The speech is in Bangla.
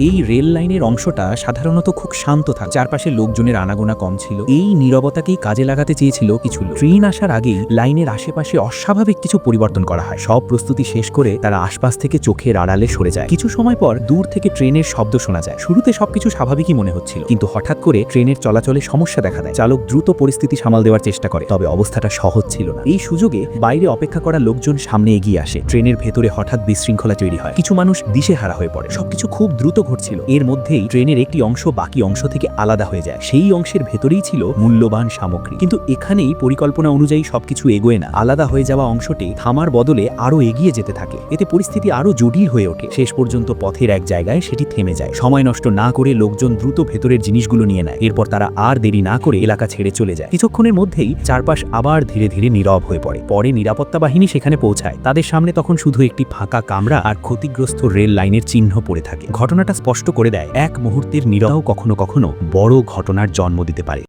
এই রেল লাইনের অংশটা সাধারণত খুব শান্ত থাকে, চারপাশে লোকজনের আনাগোনা কম ছিল। এই নীরবতাকেই কাজে লাগাতে চেয়েছিল কিছু লোক। ট্রেন আসার আগেই লাইনের আশেপাশে অস্বাভাবিক কিছু পরিবর্তন করা হয়। সব প্রস্তুতি শেষ করে তারা আশপাশ থেকে চোখের আড়ালে সরে যায়। কিছু সময় পর দূর থেকে ট্রেনের শব্দ শোনা যায়। শুরুতে সবকিছু স্বাভাবিকই মনে হচ্ছিল, কিন্তু হঠাৎ করে ট্রেনের চলাচলে সমস্যা দেখা দেয়। চালক দ্রুত পরিস্থিতি সামাল দেওয়ার চেষ্টা করে, তবে অবস্থাটা সহজ ছিল না। এই সুযোগে বাইরে অপেক্ষা করা লোকজন সামনে এগিয়ে আসে। ট্রেনের ভেতরে হঠাৎ বিশৃঙ্খলা তৈরি হয়, কিছু মানুষ দিশেহারা হয়ে পড়ে। সবকিছু খুব দ্রুত ঘটছিল। এর মধ্যেই ট্রেনের একটি অংশ বাকি অংশ থেকে আলাদা হয়ে যায়। সেই অংশের ভেতরেই ছিল মূল্যবান সামগ্রী, কিন্তু এখানেই পরিকল্পনা অনুযায়ী সবকিছু এগোয় না। আলাদা হয়ে যাওয়া অংশটি থামার বদলে আরো এগিয়ে যেতে থাকে। এতে পরিস্থিতি আরো জটিল হয়ে ওঠে। শেষ পর্যন্ত পথের এক জায়গায় সেটি থেমে যায়। সময় নষ্ট না করে লোকজন দ্রুত ভেতরের জিনিসগুলো নিয়ে নেয়। এরপর তারা আর দেরি না করে এলাকা ছেড়ে চলে যায়। কিছুক্ষণের মধ্যেই চারপাশ আবার ধীরে ধীরে নীরব হয়ে পড়ে। পরে নিরাপত্তা বাহিনী সেখানে পৌঁছায়। তাদের সামনে তখন শুধু একটি ফাঁকা কামরা আর ক্ষতিগ্রস্ত রেল লাইনের চিহ্ন পড়ে থাকে। ঘটনাটা স্পষ্ট করে দেয়, এক মুহূর্তের নীরবতাও কখনো কখনো বড় ঘটনার জন্ম দিতে পারে।